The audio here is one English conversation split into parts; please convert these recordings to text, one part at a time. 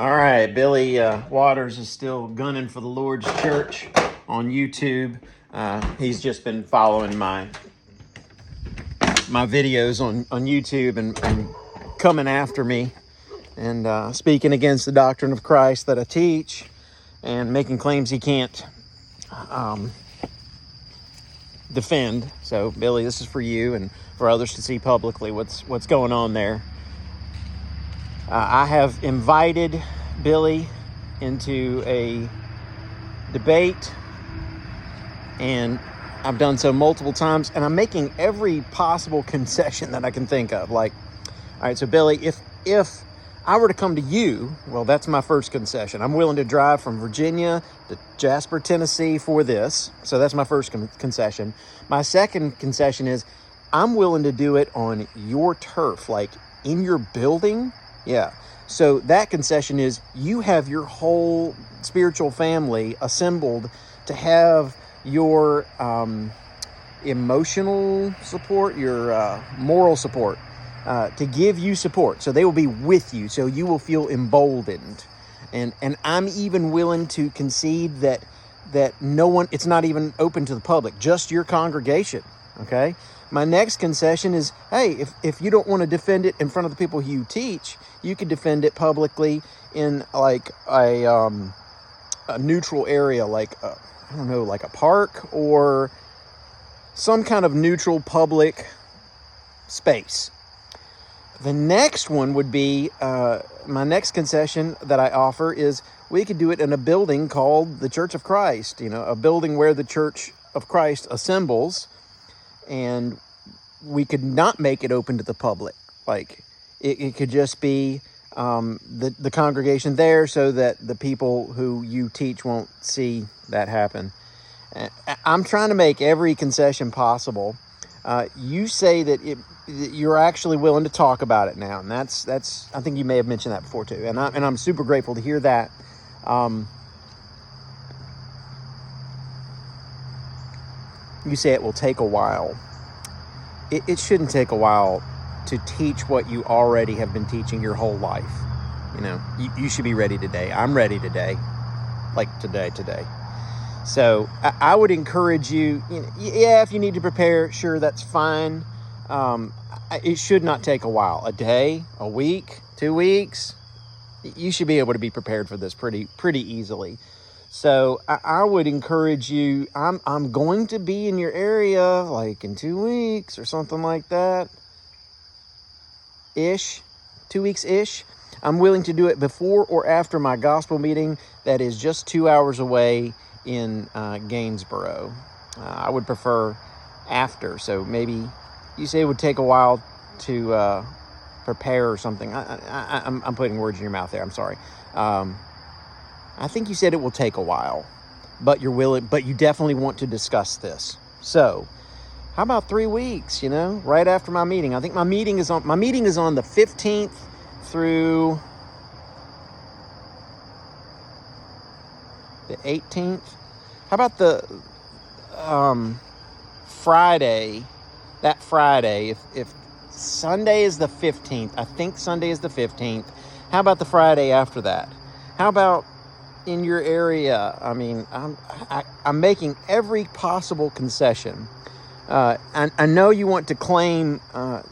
All right, Billy Waters is still gunning for the Lord's Church on YouTube. He's just been following my videos on YouTube and coming after me and speaking against the doctrine of Christ that I teach and making claims he can't defend. So, Billy, this is for you and for others to see publicly what's going on there. I have invited Billy into a debate, and I've done so multiple times, and I'm making every possible concession that I can think of. Like, all right, so Billy, if I were to come to you, well, that's my first concession. I'm willing to drive from Virginia to Jasper, Tennessee for this. So that's my first concession. My second concession is I'm willing to do it on your turf, like in your building. Yeah. So that concession is you have your whole spiritual family assembled to have your emotional support, your moral support, to give you support. So they will be with you. So you will feel emboldened. And I'm even willing to concede that no one, it's not even open to the public, just your congregation. Okay. My next concession is, hey, if you don't want to defend it in front of the people you teach, you could defend it publicly in like a neutral area, like I don't know, like a park or some kind of neutral public space. The next one would be, my next concession that I offer is we could do it in a building called the Church of Christ, a building where the Church of Christ assembles, and we could not make it open to the public. Like it could just be the congregation there so that the people who you teach won't see that happen. I'm trying to make every concession possible. You say that you're actually willing to talk about it now, and that's I think you may have mentioned that before too, and I'm super grateful to hear that. You say it will take a while. It shouldn't take a while to teach what you already have been teaching your whole life. You should be ready today. I'm ready today, like today. So I would encourage you, if you need to prepare, sure, that's fine. It should not take a while, a day, a week, 2 weeks. You should be able to be prepared for this pretty easily. So I would encourage you, I'm going to be in your area like in 2 weeks or something like that. 2 weeks-ish. I'm willing to do it before or after my gospel meeting that is just 2 hours away in Gainsboro. I would prefer after. So maybe you say it would take a while to prepare or something. I'm putting words in your mouth there. I'm sorry. I think you said it will take a while, but you're willing, but you definitely want to discuss this. So how about 3 weeks, right after my meeting? I think my meeting is on the 15th through the 18th. How about the Friday, that Friday, if Sunday is the 15th, I think Sunday is the 15th. How about the Friday after that? How about in your area? I mean, I'm making every possible concession. I know you want to claim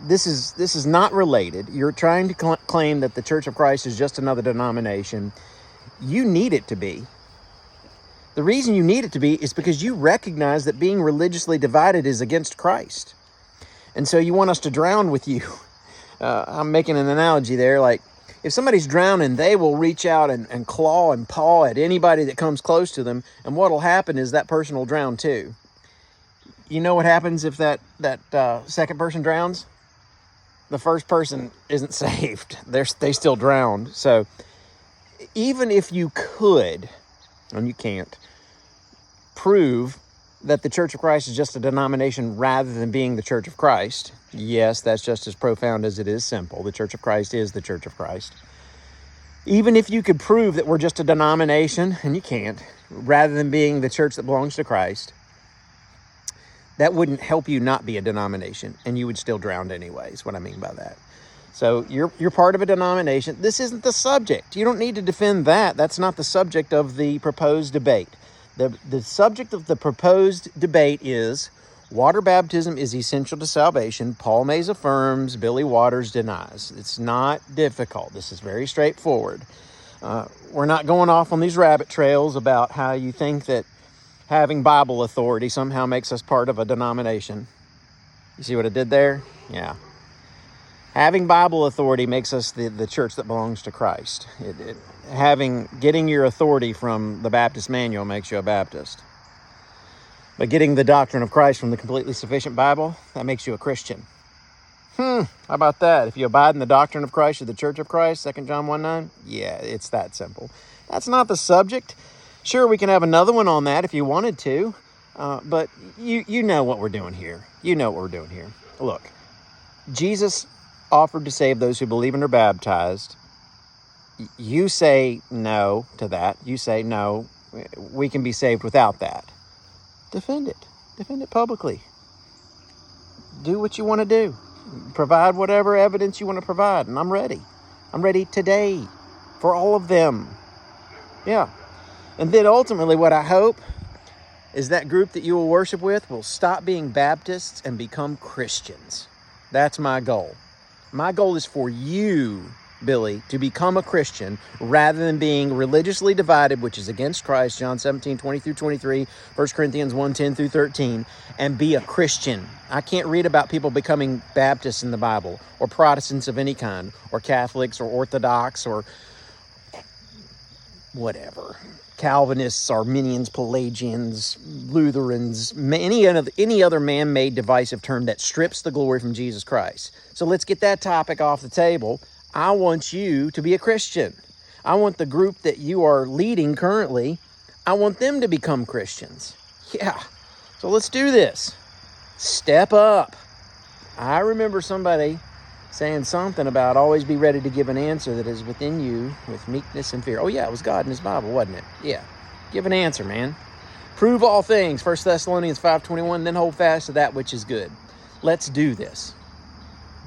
this is not related. You're trying to claim that the Church of Christ is just another denomination. You need it to be. The reason you need it to be is because you recognize that being religiously divided is against Christ. And so you want us to drown with you. I'm making an analogy there. Like, if somebody's drowning, they will reach out and claw and paw at anybody that comes close to them. And what will happen is that person will drown too. You know what happens if that second person drowns? The first person isn't saved. They still drowned. So even if you could, and you can't, prove that the Church of Christ is just a denomination rather than being the Church of Christ, yes, that's just as profound as it is simple. The Church of Christ is the Church of Christ. Even if you could prove that we're just a denomination, and you can't, rather than being the church that belongs to Christ, that wouldn't help you not be a denomination, and you would still drown anyway, is what I mean by that. So you're part of a denomination. This isn't the subject. You don't need to defend that. That's not the subject of the proposed debate. The subject of the proposed debate is water baptism is essential to salvation. Paul Mays affirms, Billy Waters denies. It's not difficult. This is very straightforward. We're not going off on these rabbit trails about how you think that having Bible authority somehow makes us part of a denomination. You see what I did there? Yeah. Having Bible authority makes us the church that belongs to Christ. Getting your authority from the Baptist manual makes you a Baptist. But getting the doctrine of Christ from the completely sufficient Bible, that makes you a Christian. How about that? If you abide in the doctrine of Christ, you're the church of Christ, 2 John 1:9. Yeah, it's that simple. That's not the subject. Sure, we can have another one on that if you wanted to. But you know what we're doing here. You know what we're doing here. Look, Jesus offered to save those who believe and are baptized. You say no to that. You say, no, we can be saved without that. Defend it. Defend it publicly. Do what you want to do. Provide whatever evidence you want to provide, and I'm ready. I'm ready today for all of them. Yeah. And then ultimately what I hope is that group that you will worship with will stop being Baptists and become Christians. That's my goal. My goal is for you, Billy, to become a Christian rather than being religiously divided, which is against Christ, John 17:20-23, 1 Corinthians 1:10-13, and be a Christian. I can't read about people becoming Baptists in the Bible, or Protestants of any kind, or Catholics, or Orthodox, or whatever. Calvinists, Arminians, Pelagians, Lutherans, any other man-made divisive term that strips the glory from Jesus Christ. So let's get that topic off the table. I want you to be a Christian. I want the group that you are leading currently, I want them to become Christians. Yeah, so let's do this. Step up. I remember somebody saying something about always be ready to give an answer that is within you with meekness and fear. Oh yeah, it was God in his Bible, wasn't it? Yeah. Give an answer, man. Prove all things, 1 Thessalonians 5:21, then hold fast to that which is good. Let's do this.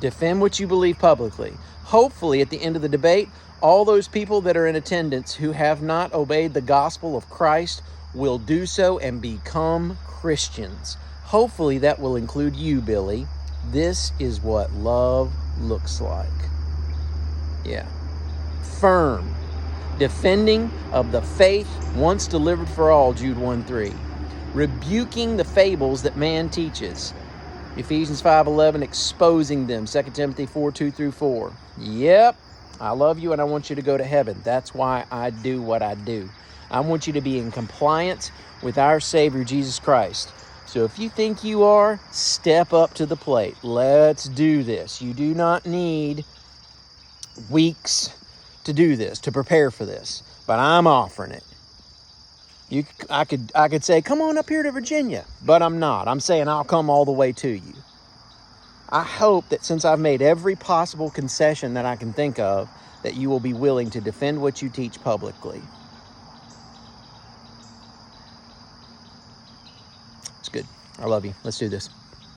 Defend what you believe publicly. Hopefully, at the end of the debate, all those people that are in attendance who have not obeyed the gospel of Christ will do so and become Christians. Hopefully, that will include you, Billy. This is what love looks like. Yeah. Firm. Defending of the faith once delivered for all, Jude 1:3. Rebuking the fables that man teaches. Ephesians 5:11, exposing them. 2 Timothy 4:2-4. Yep, I love you and I want you to go to heaven. That's why I do what I do. I want you to be in compliance with our Savior, Jesus Christ. So if you think you are, step up to the plate. Let's do this. You do not need weeks to do this, to prepare for this. But I'm offering it. I could say, come on up here to Virginia. But I'm not. I'm saying I'll come all the way to you. I hope that since I've made every possible concession that I can think of, that you will be willing to defend what you teach publicly. It's good. I love you. Let's do this.